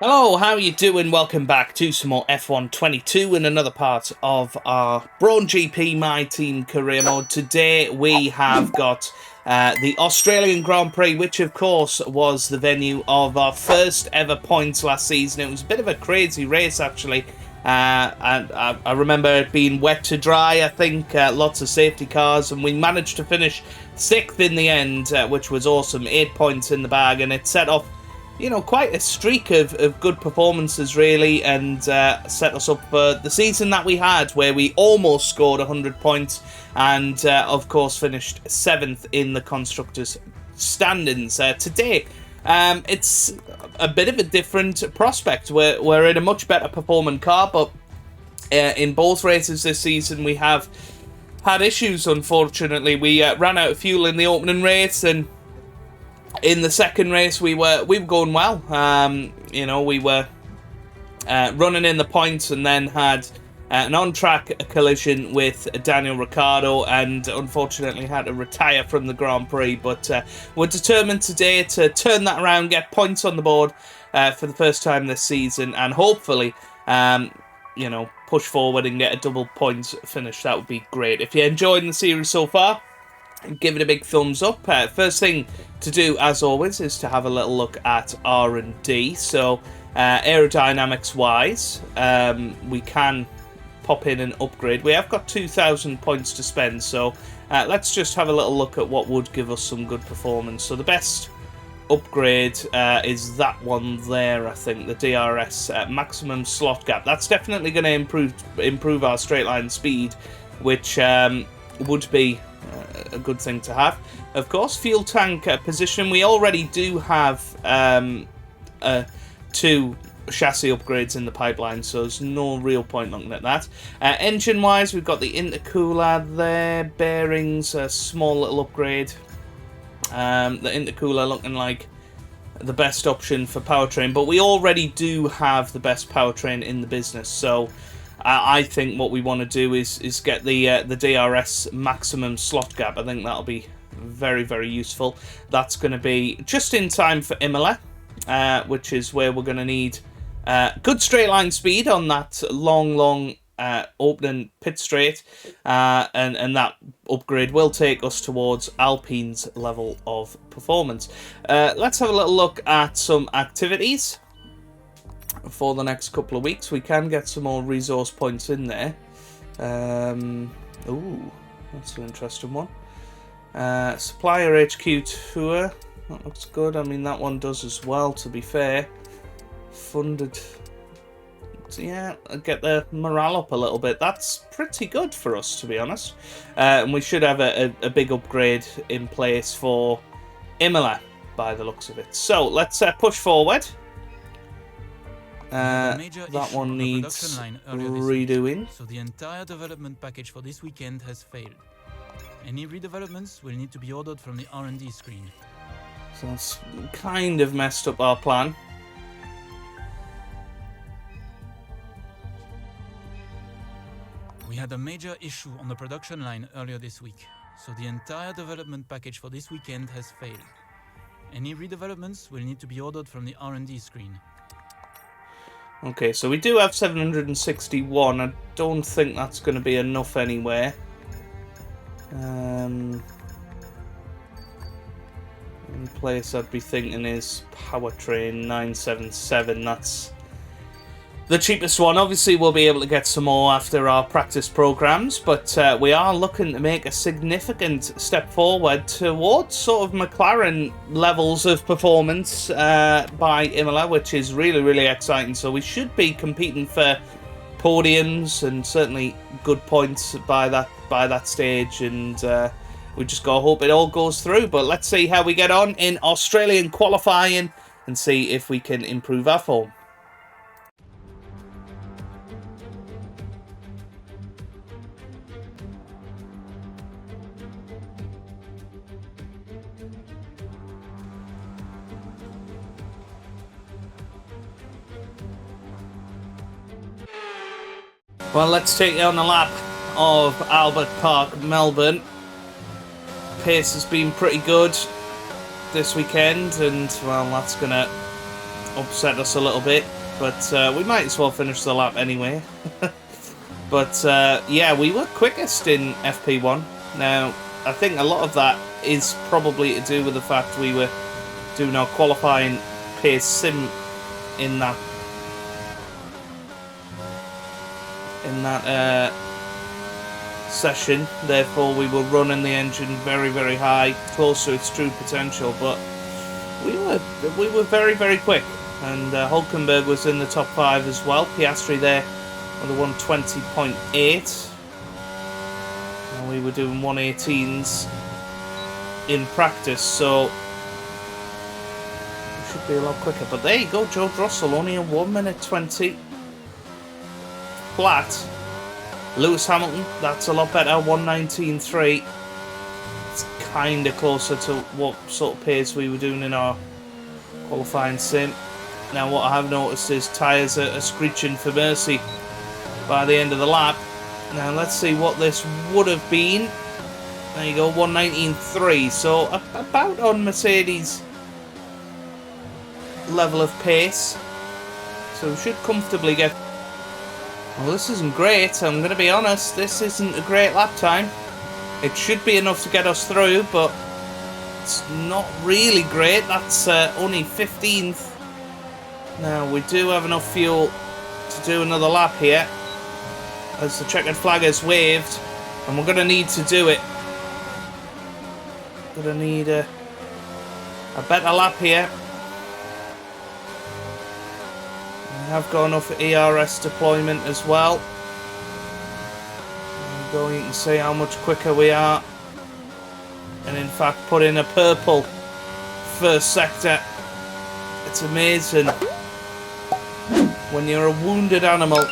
Hello, how you doing? Welcome back to some more F1 22 in another part of our Brawn GP My Team career mode. Today we have got the Australian Grand Prix, which of course was the venue of our first ever points last season. It was a bit of a crazy race actually. And I remember it being wet to dry, I think, lots of safety cars, and we managed to finish 6th in the end, which was awesome. 8 points in the bag, and it set off quite a streak of good performances, really, and set us up for the season that we had, where we almost scored 100 points and, of course, finished 7th in the Constructors' standings. Today, it's a bit of a different prospect. We're in a much better performing car, but in both races this season, we have had issues, unfortunately. We ran out of fuel in the opening race, and in the second race, we were going well. We were running in the points, and then had an on-track collision with Daniel Ricciardo, and unfortunately had to retire from the Grand Prix. But we're determined today to turn that around, get points on the board for the first time this season, and hopefully, push forward and get a double points finish. That would be great. If you're enjoying the series so far, give it a big thumbs up. First thing to do, as always, is to have a little look at R&D. So aerodynamics wise, we can pop in and upgrade. We have got 2,000 points to spend, so let's just have a little look at what would give us some good performance. So the best upgrade is that one there, I think, the DRS maximum slot gap. That's definitely going to improve our straight line speed, which would be a good thing to have. Of course, fuel tank position. We already do have 2 chassis upgrades in the pipeline, so there's no real point looking at that. Engine wise, we've got the intercooler there, bearings, a small little upgrade. The intercooler looking like the best option for powertrain, but we already do have the best powertrain in the business, so I think what we want to do is get the DRS maximum slot gap. I think that'll be very, very useful. That's going to be just in time for Imola, which is where we're going to need good straight line speed on that long opening pit straight, and that upgrade will take us towards Alpine's level of performance. Let's have a little look at some activities for the next couple of weeks. We can get some more resource points in there. Ooh, that's an interesting one. Supplier HQ tour, that looks good. I mean, that one does as well, to be fair. Funded, so yeah, get the morale up a little bit. That's pretty good for us, to be honest. And we should have a big upgrade in place for Imola by the looks of it. So let's push forward. That one needs redoing. So the entire development package for this weekend has failed. Any redevelopments will need to be ordered from the R&D screen. So that's kind of messed up our plan. We had a major issue on the production line earlier this week, so the entire development package for this weekend has failed. Any redevelopments will need to be ordered from the R&D screen. Okay, so we do have 761. I don't think that's going to be enough anywhere. Any place I'd be thinking is Powertrain 977. That's the cheapest one. Obviously, we'll be able to get some more after our practice programs, but we are looking to make a significant step forward towards sort of McLaren levels of performance by Imola, which is really, really exciting. So we should be competing for podiums and certainly good points by that stage, and we just gotta hope it all goes through. But let's see how we get on in Australian qualifying and see if we can improve our form. Well, let's take you on the lap of Albert Park, Melbourne. Pace has been pretty good this weekend, and well, that's going to upset us a little bit, but we might as well finish the lap anyway. But yeah, we were quickest in FP1. Now, I think a lot of that is probably to do with the fact we were doing our qualifying pace sim in that session. Therefore, we were running the engine very, very high, close to its true potential. But we were very, very quick, and Hulkenberg was in the top 5 as well. Piastri there with a 120.8. And we were doing 118s in practice, so we should be a lot quicker. But there you go, George Russell only a 1 minute 20 flat. Lewis Hamilton, that's a lot better, 119.3. It's kind of closer to what sort of pace we were doing in our qualifying sim. Now what I have noticed is tyres are screeching for mercy by the end of the lap. Now let's see what this would have been. There you go, 119.3. So about on Mercedes level of pace. So we should comfortably get... Well, this isn't great, I'm going to be honest. This isn't a great lap time. It should be enough to get us through, but it's not really great. That's only 15th. Now, we do have enough fuel to do another lap here, as the checkered flag is waved, and we're going to need to do it. Going to need a better lap here. We have got enough ERS deployment as well. There you can see how much quicker we are. And in fact, put in a purple first sector. It's amazing when you're a wounded animal,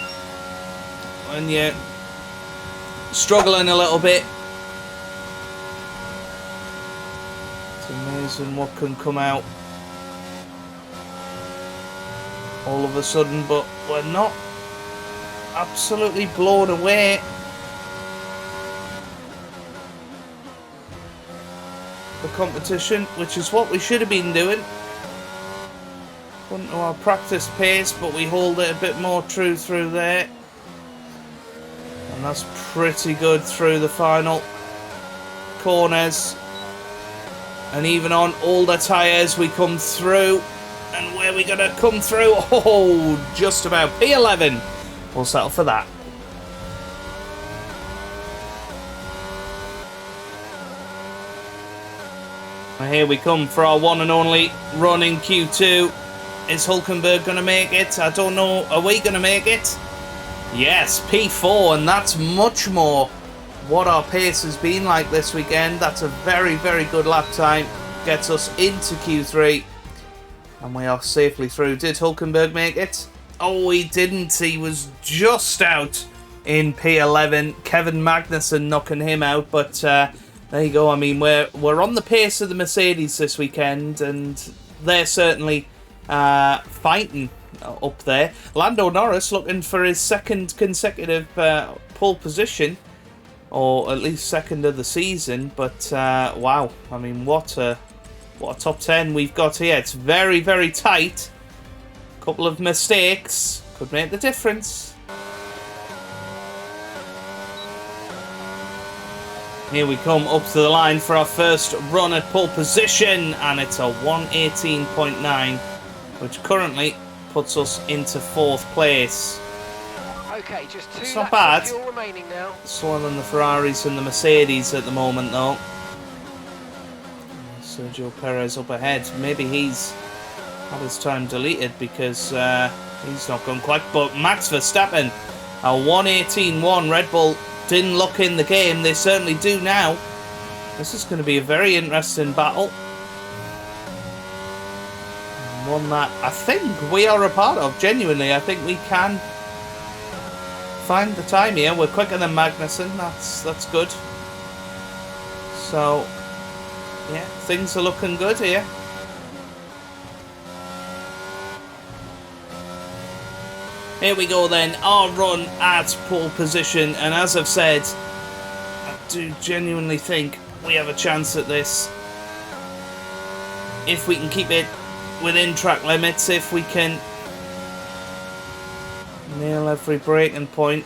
when you're struggling a little bit. It's amazing what can come out all of a sudden, but we're not absolutely blown away. The competition, which is what we should have been doing. According to our practice pace, but we hold it a bit more true through there. And that's pretty good through the final corners. And even on older tyres, we come through. And where are we going to come through? Oh, just about P11. We'll settle for that. And here we come for our one and only run in Q2. Is Hulkenberg going to make it? I don't know. Are we going to make it? Yes, P4, and that's much more what our pace has been like this weekend. That's a very, very good lap time. Gets us into Q3. And we are safely through. Did Hulkenberg make it? Oh, he didn't. He was just out in P11. Kevin Magnussen knocking him out. But there you go. I mean, we're on the pace of the Mercedes this weekend, and they're certainly fighting up there. Lando Norris looking for his second consecutive pole position, or at least second of the season. But wow, I mean, what a top 10 we've got here. It's very, very tight. A couple of mistakes could make the difference. Here we come up to the line for our first run at pole position, and it's a 118.9, which currently puts us into 4th place. Okay, just 2 it's not laps bad. of fuel remaining now. Slower than the Ferraris and the Mercedes at the moment, though. Sergio Perez up ahead. Maybe he's had his time deleted because he's not gone quite. But Max Verstappen, a 118.1. Red Bull didn't look in the game. They certainly do now. This is going to be a very interesting battle. One that I think we are a part of. Genuinely, I think we can find the time here. We're quicker than Magnussen. That's good. So yeah, things are looking good here. Here we go then, our run at pole position, and as I've said, I do genuinely think we have a chance at this. If we can keep it within track limits if we can nail every braking point.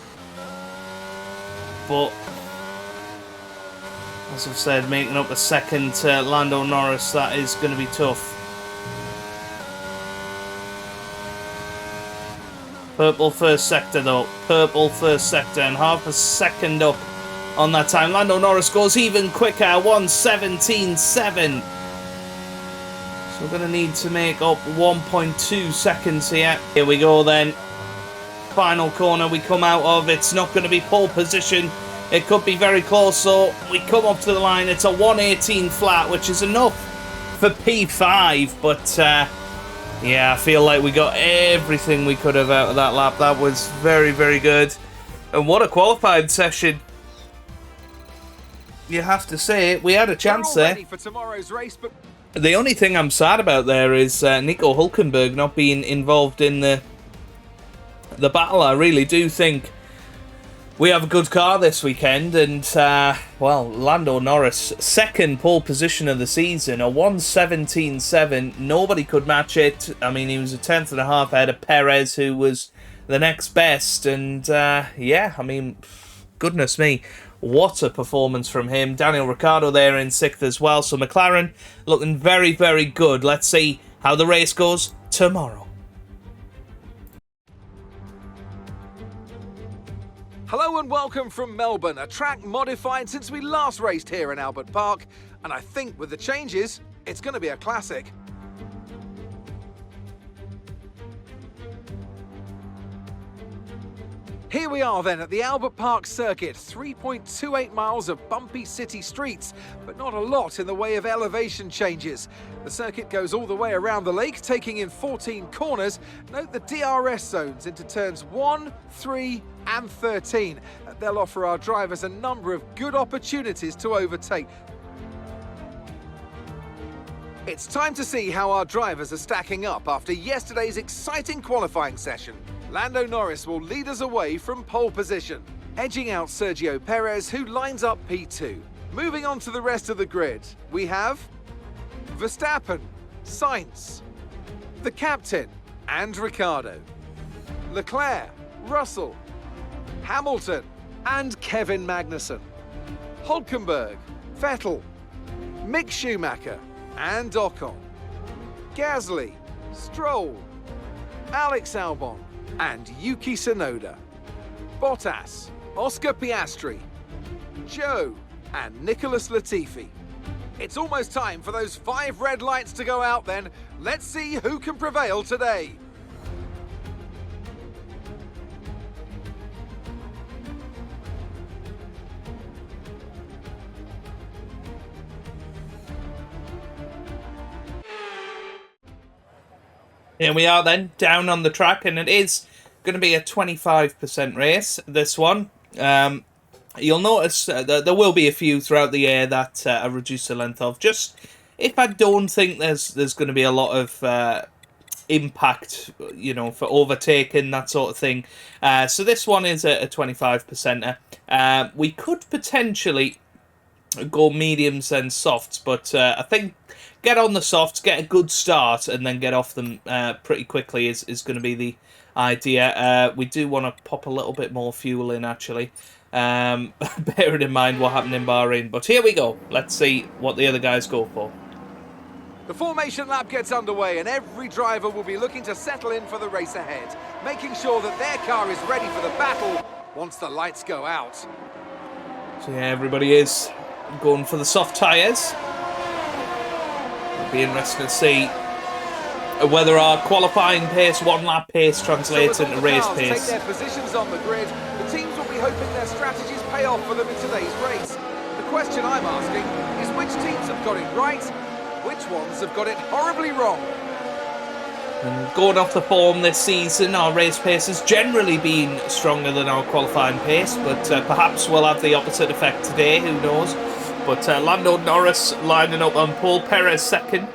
But as I've said, making up a second to Lando Norris, that is going to be tough. Purple first sector though. Purple first sector and half a second up on that time. Lando Norris goes even quicker, 1:17.7. So we're going to need to make up 1.2 seconds here. Here we go then. Final corner we come out of. It's not going to be pole position. It could be very close. So we come up to the line. It's a 1:18 flat, which is enough for P5. But yeah, I feel like we got everything we could have out of that lap. That was very, very good. And what a qualifying session. You have to say, we had a chance there. For tomorrow's race, but the only thing I'm sad about there is Nico Hülkenberg not being involved in the battle. I really do think we have a good car this weekend, and well, Lando Norris, second pole position of the season, a 1:17.7. Nobody could match it. I mean, he was a tenth and a half ahead of Perez, who was the next best, and yeah, I mean, goodness me, what a performance from him. Daniel Ricciardo there in sixth as well. So McLaren looking very, very good. Let's see how the race goes tomorrow. hello and welcome from Melbourne, a track modified since we last raced here in Albert Park, and I think with the changes, it's going to be a classic. Here we are then at the Albert Park circuit, 3.28 miles of bumpy city streets, but not a lot in the way of elevation changes. The circuit goes all the way around the lake, taking in 14 corners. Note the DRS zones into turns 1, 3 and 13. They'll offer our drivers a number of good opportunities to overtake. It's time to see how our drivers are stacking up after yesterday's exciting qualifying session. Lando Norris will lead us away from pole position, edging out Sergio Perez, who lines up P2. Moving on to the rest of the grid, we have Verstappen, Sainz, the captain, and Ricciardo, Leclerc, Russell, Hamilton, and Kevin Magnussen, Hülkenberg, Vettel, Mick Schumacher, and Ocon, Gasly, Stroll, Alex Albon, and Yuki Tsunoda, Bottas, Oscar Piastri, Joe, and Nicholas Latifi. It's almost time for those 5 red lights to go out then. Let's see who can prevail today. Here we are then, down on the track, and it is going to be a 25% race, this one. You'll notice there will be a few throughout the year that I reduce the length of, just if I don't think there's going to be a lot of impact, you know, for overtaking, that sort of thing. So this one is a 25%er. We could potentially go mediums and softs, but I think get on the softs, get a good start, and then get off them pretty quickly is going to be the idea. We do want to pop a little bit more fuel in, actually, bearing in mind what happened in Bahrain. But here we go. Let's see what the other guys go for. The formation lap gets underway and every driver will be looking to settle in for the race ahead, making sure that their car is ready for the battle once the lights go out. So yeah, everybody is going for the soft tyres. It'll be interesting to see whether our qualifying pace, one lap pace, translates into race pace. Take their positions on the grid. The teams will be hoping their strategies pay off for them in today's race. The question I'm asking is which teams have got it right, which ones have got it horribly wrong. And going off the form this season, our race pace has generally been stronger than our qualifying pace, but perhaps we'll have the opposite effect today, who knows. But Lando Norris lining up on pole, Perez second.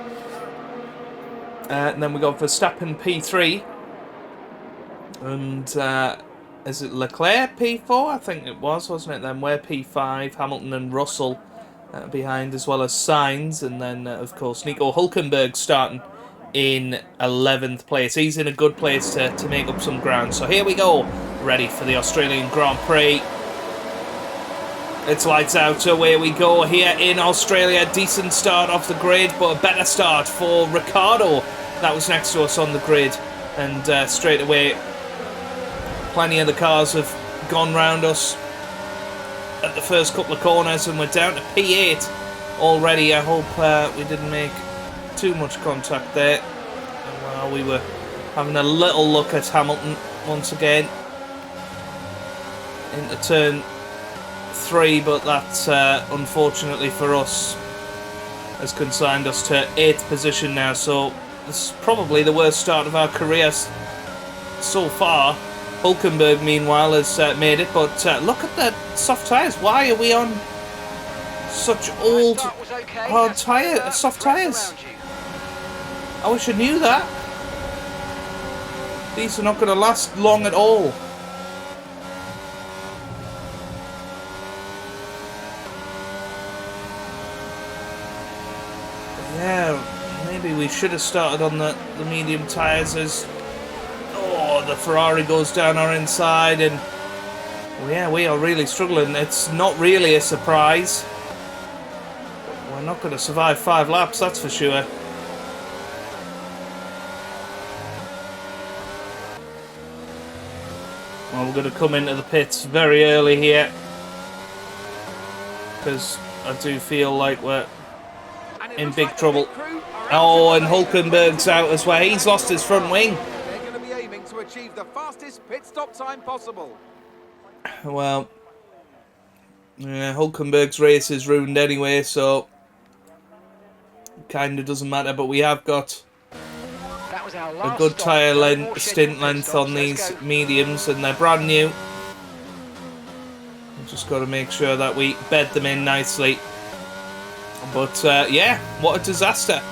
And then we got Verstappen P3. And is it Leclerc P4? I think it was, wasn't it? Then we're P5, Hamilton and Russell behind, as well as Sainz. And then, of course, Nico Hülkenberg starting in 11th place. He's in a good place to make up some ground. So here we go, ready for the Australian Grand Prix. It's lights out, away we go here in Australia. Decent start off the grid, but a better start for Ricardo. That was next to us on the grid. And straight away, plenty of the cars have gone round us at the first couple of corners, and we're down to P8 already. I hope we didn't make too much contact there. Well, we were having a little look at Hamilton once again into turn 3, but that's unfortunately for us has consigned us to 8th position now. So this is probably the worst start of our career so far. Hulkenberg, meanwhile, has made it, but look at the soft tyres. Why are we on such old, hard soft tyres? I wish I knew that. These are not going to last long at all. Yeah, maybe we should have started on the medium tyres as... Oh, the Ferrari goes down our inside, and yeah, we are really struggling. It's not really a surprise. We're not going to survive 5 laps, that's for sure. Well, we're going to come into the pits very early here, because I do feel like we're in big trouble. Oh, and Hulkenberg's out as well. He's lost his front wing. To achieve the fastest pit stop time possible. Well, yeah, Hulkenberg's race is ruined anyway, so kind of doesn't matter. But we have got a good tyre stint length on these mediums, and they're brand new. We've just got to make sure that we bed them in nicely. But yeah, what a disaster.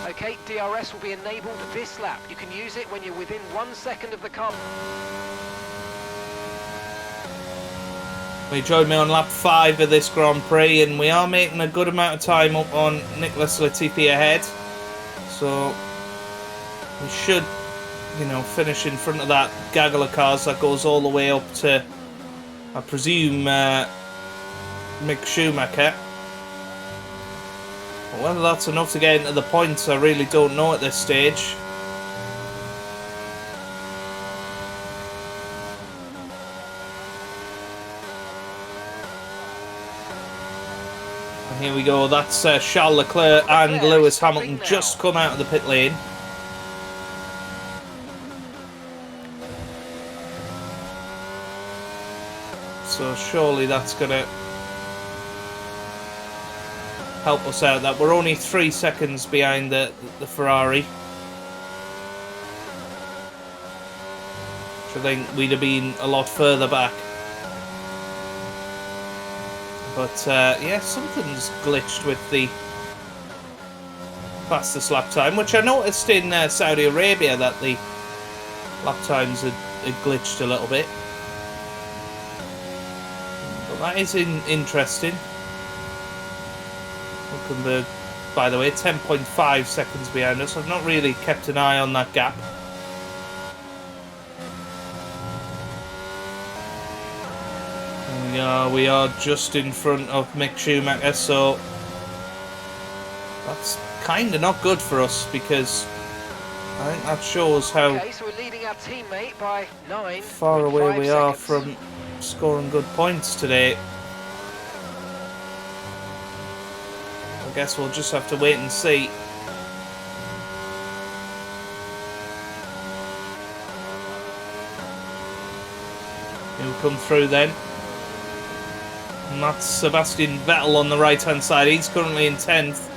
Okay, DRS will be enabled this lap. You can use it when you're within 1 second of the car. We joined me on lap 5 of this Grand Prix, and we are making a good amount of time up on Nicholas Latifi ahead. So we should, you know, finish in front of that gaggle of cars that goes all the way up to, I presume, Mick Schumacher. Whether that's enough to get into the points, I really don't know at this stage. And here we go, that's Charles Leclerc and Lewis Hamilton just come out of the pit lane. So surely that's going to help us out. That we're only 3 seconds behind the Ferrari, which I think we'd have been a lot further back. But yeah, something's glitched with the fastest lap time, which I noticed in Saudi Arabia that the lap times had glitched a little bit. But that is interesting. Hulkenberg, by the way, 10.5 seconds behind us. I've not really kept an eye on that gap. We are just in front of Mick Schumacher, so that's kind of not good for us, because I think that shows how So we're leading our teammate by 9. far away we are from scoring good points today. I guess we'll just have to wait and see. He'll come through then. And that's Sebastian Vettel on the right hand side. He's currently in 10th.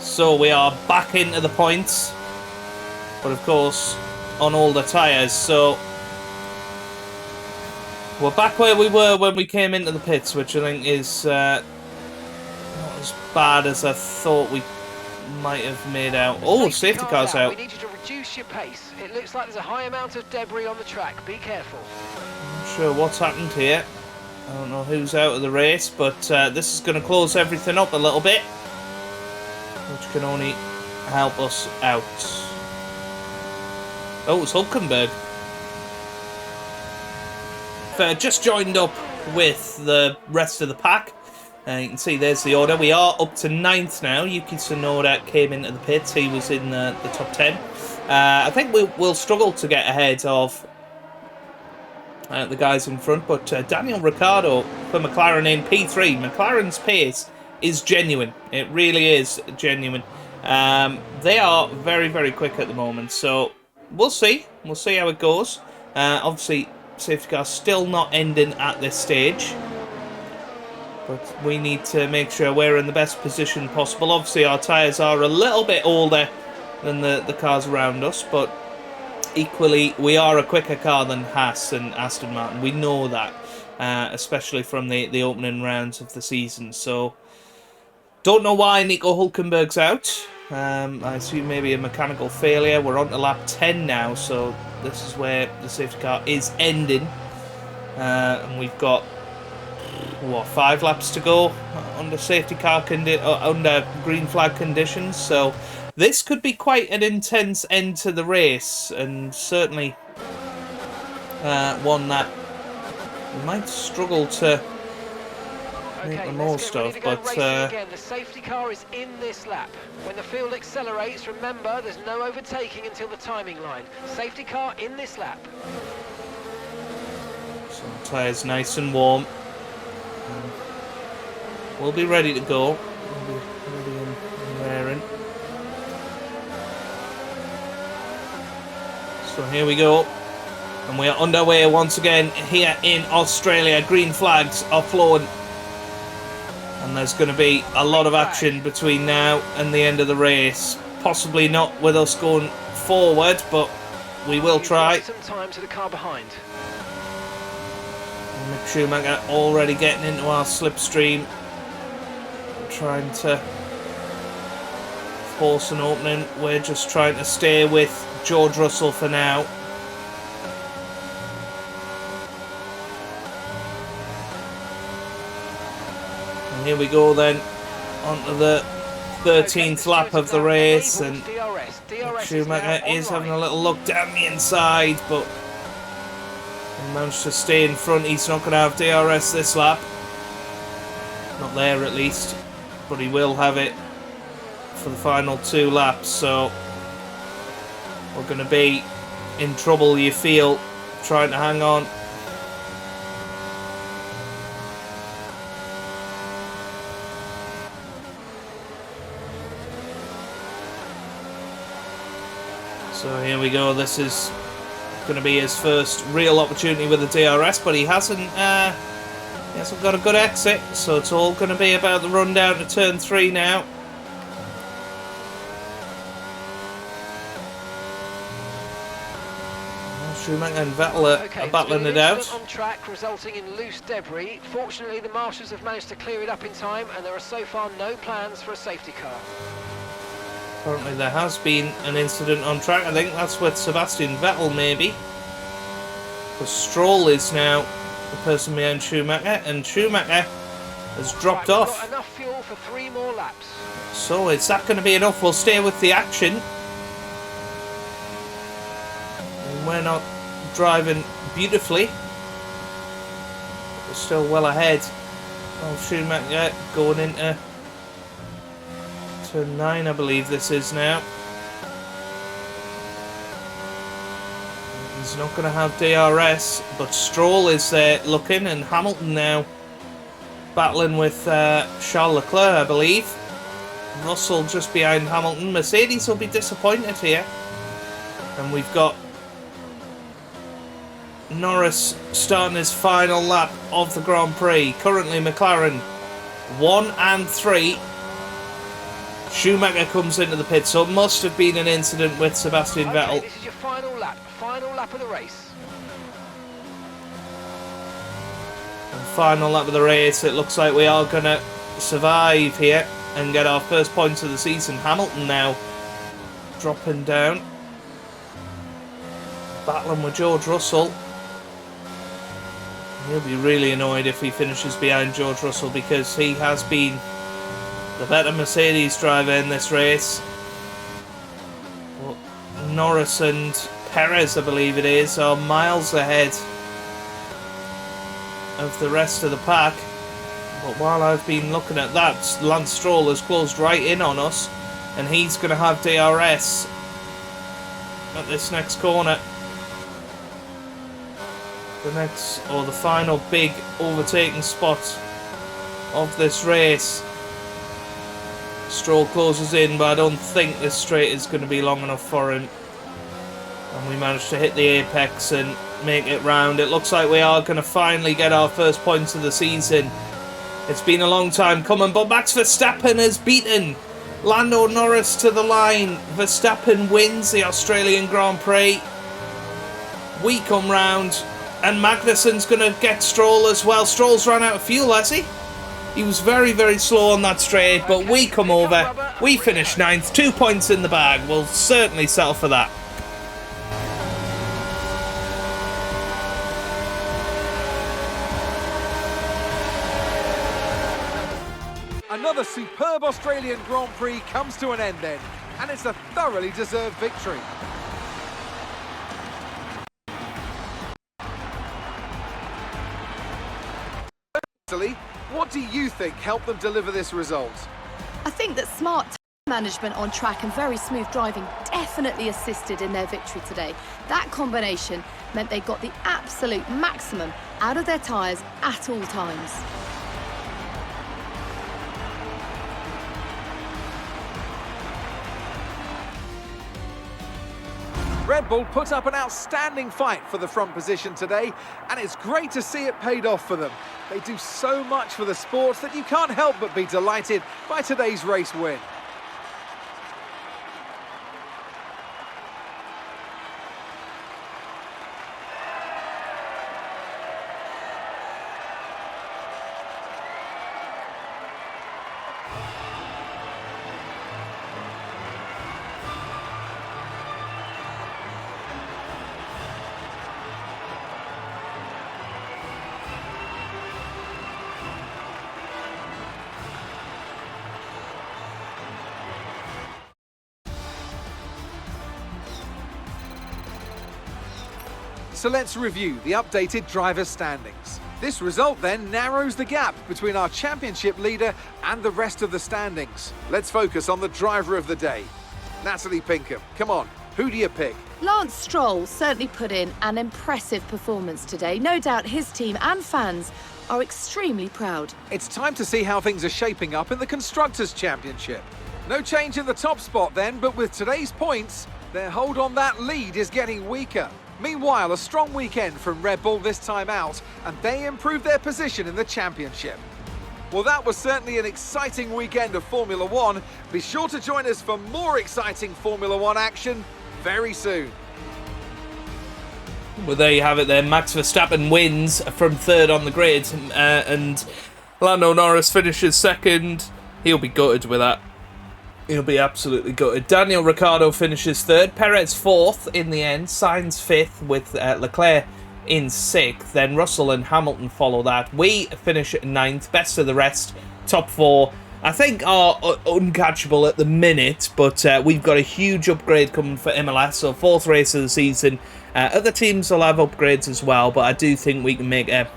So we are back into the points. But of course, on older tyres. So we're back where we were when we came into the pits, which I think is not as bad as I thought we might have made out. Oh, safety car's out. We need you to reduce your pace. It looks like there's a high amount of debris on the track. Be careful. I'm not sure what's happened here. I don't know who's out of the race, but this is going to close everything up a little bit, which can only help us out. Oh, it's Hulkenberg. Just joined up with the rest of the pack. You can see there's the order. We are up to 9th now. Yuki Tsunoda came into the pits. He was in the top 10. I think we'll struggle to get ahead of the guys in front, but Daniel Ricciardo for McLaren in P3. McLaren's pace is genuine. It really is genuine. They are very, very quick at the moment, so we'll see. We'll see how it goes. Obviously, safety car still not ending at this stage. But we need to make sure we're in the best position possible. Obviously, our tyres are a little bit older than the cars around us, but equally, we are a quicker car than Haas and Aston Martin. We know that, especially from the opening rounds of the season. So, don't know why Nico Hulkenberg's out. I assume maybe a mechanical failure. We're on to lap 10 now, so this is where the safety car is ending. And we've got 5 laps to go under safety car under green flag conditions, so this could be quite an intense end to the race, and certainly one that we might struggle to make the most of. But again, the safety car is in this lap. When the field accelerates, remember there's no overtaking until the timing line. Safety car in this lap. So tyres nice and warm. We'll be ready to go. We'll be ready and raring. So here we go. And we are underway once again here in Australia. Green flags are flowing. And there's going to be a lot of action between now and the end of the race. Possibly not with us going forward, but we will try. Some time to the car behind. Mick Schumacher already getting into our slipstream, trying to force an opening. We're just trying to stay with George Russell for now. And here we go then, onto the 13th lap of the race, and Mick Schumacher is having a little look down the inside, but he managed to stay in front. He's not going to have DRS this lap. Not there at least. But he will have it for the final 2 laps. So we're going to be in trouble, you feel, trying to hang on. So here we go. This is going to be his first real opportunity with the DRS, but he hasn't got a good exit, so it's all going to be about the run down to turn 3 now. Schumacher and Vettel are battling it out. On track, resulting in loose debris. Fortunately, the marshals have managed to clear it up in time, and there are so far no plans for a safety car. Apparently there has been an incident on track. I think that's with Sebastian Vettel, maybe. Because Stroll is now the person behind Schumacher, and Schumacher has dropped off. We've got enough fuel for 3 more laps. So is that going to be enough? We'll stay with the action. And we're not driving beautifully. We're still well ahead of Schumacher going into turn 9, I believe this is now. He's not going to have DRS, but Stroll is there looking, and Hamilton now battling with Charles Leclerc, I believe. Russell just behind Hamilton. Mercedes will be disappointed here. And we've got Norris starting his final lap of the Grand Prix. Currently McLaren 1 and 3. Schumacher comes into the pit, so it must have been an incident with Sebastian Vettel. This is your final lap of the race. And final lap of the race, it looks like we are going to survive here and get our first points of the season. Hamilton now dropping down, battling with George Russell. He'll be really annoyed if he finishes behind George Russell, because he has been the better Mercedes driver in this race. But Norris and Perez, I believe it is, are miles ahead of the rest of the pack. But while I've been looking at that, Lance Stroll has closed right in on us, and he's going to have DRS at this next corner. The final big overtaking spot of this race. Stroll closes in, but I don't think this straight is going to be long enough for him. And we managed to hit the apex and make it round. It looks like we are going to finally get our first points of the season. It's been a long time coming, but Max Verstappen has beaten Lando Norris to the line. Verstappen wins the Australian Grand Prix. We come round, and Magnussen's going to get Stroll as well. Stroll's run out of fuel, has he? He was very, very slow on that straight, but we come over. We finish 9th, 2 points in the bag. We'll certainly settle for that. Another superb Australian Grand Prix comes to an end then, and it's a thoroughly deserved victory. What do you think helped them deliver this result? I think that smart management on track and very smooth driving definitely assisted in their victory today. That combination meant they got the absolute maximum out of their tyres at all times. Red Bull put up an outstanding fight for the front position today, and it's great to see it paid off for them. They do so much for the sport that you can't help but be delighted by today's race win. So let's review the updated driver standings. This result then narrows the gap between our championship leader and the rest of the standings. Let's focus on the driver of the day. Natalie Pinkham, come on, who do you pick? Lance Stroll certainly put in an impressive performance today. No doubt his team and fans are extremely proud. It's time to see how things are shaping up in the Constructors' Championship. No change in the top spot then, but with today's points, their hold on that lead is getting weaker. Meanwhile, a strong weekend from Red Bull this time out, and they improved their position in the championship. Well, that was certainly an exciting weekend of Formula One. Be sure to join us for more exciting Formula One action very soon. Well, there you have it then. Max Verstappen wins from third on the grid, and Lando Norris finishes second. He'll be gutted with that. He'll be absolutely gutted. Daniel Ricciardo finishes third. Perez fourth in the end. Sainz fifth with Leclerc in sixth. Then Russell and Hamilton follow that. We finish at ninth. Best of the rest. Top four, I think, are uncatchable at the minute, but we've got a huge upgrade coming for MLS. So fourth race of the season. Other teams will have upgrades as well, but I do think we can make a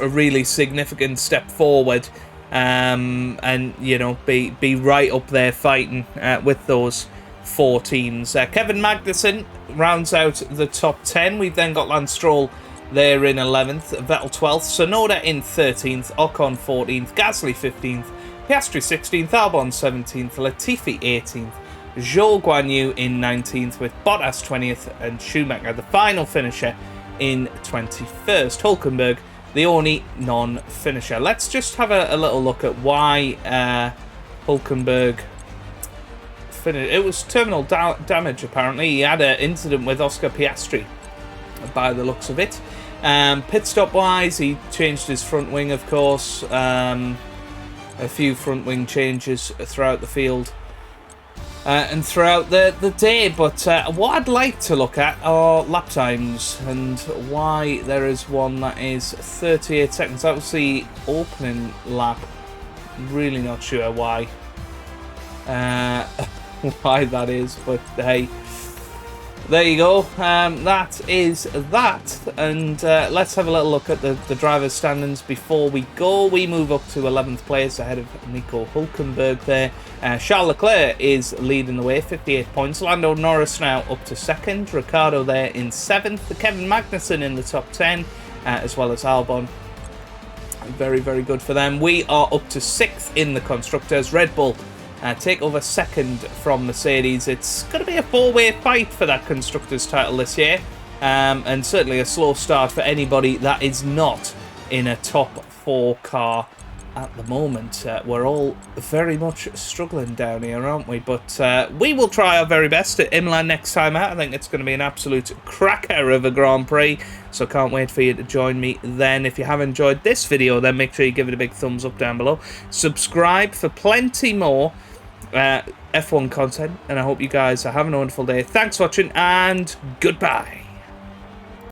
really significant step forward. And you know, be right up there fighting with those four teams. Kevin Magnussen rounds out the top 10. We've then got Lance Stroll there in 11th, Vettel 12th, Tsunoda in 13th, Ocon 14th, Gasly 15th, Piastri 16th, Albon 17th, Latifi 18th, Zhou Guanyu in 19th, with Bottas 20th and Schumacher the final finisher in 21st. Hülkenberg the only non-finisher. Let's just have a little look at why Hülkenberg finished. It was terminal damage, apparently. He had an incident with Oscar Piastri, by the looks of it. Pit stop-wise, he changed his front wing, of course. A few front wing changes throughout the field. And throughout the day, but what I'd like to look at are lap times and why there is one that is 38 seconds. That was the opening lap. Really not sure why why that is, but hey, there you go. That is that. And let's have a little look at the drivers' standings before we go. We move up to 11th place ahead of Nico Hülkenberg there. Charles Leclerc is leading the way, 58 points. Lando Norris now up to 2nd. Ricciardo there in 7th. Kevin Magnussen in the top 10, as well as Albon. Very, very good for them. We are up to 6th in the Constructors. Red Bull take over 2nd from Mercedes. It's going to be a 4-way fight for that Constructors title this year. And certainly a slow start for anybody that is not in a top 4 car at the moment. We're all very much struggling down here, aren't we? But we will try our very best at Imola next time out. I think it's going to be an absolute cracker of a Grand Prix. So can't wait for you to join me then. If you have enjoyed this video, then make sure you give it a big thumbs up down below. Subscribe for plenty more F1 content. And I hope you guys are having a wonderful day. Thanks for watching and goodbye.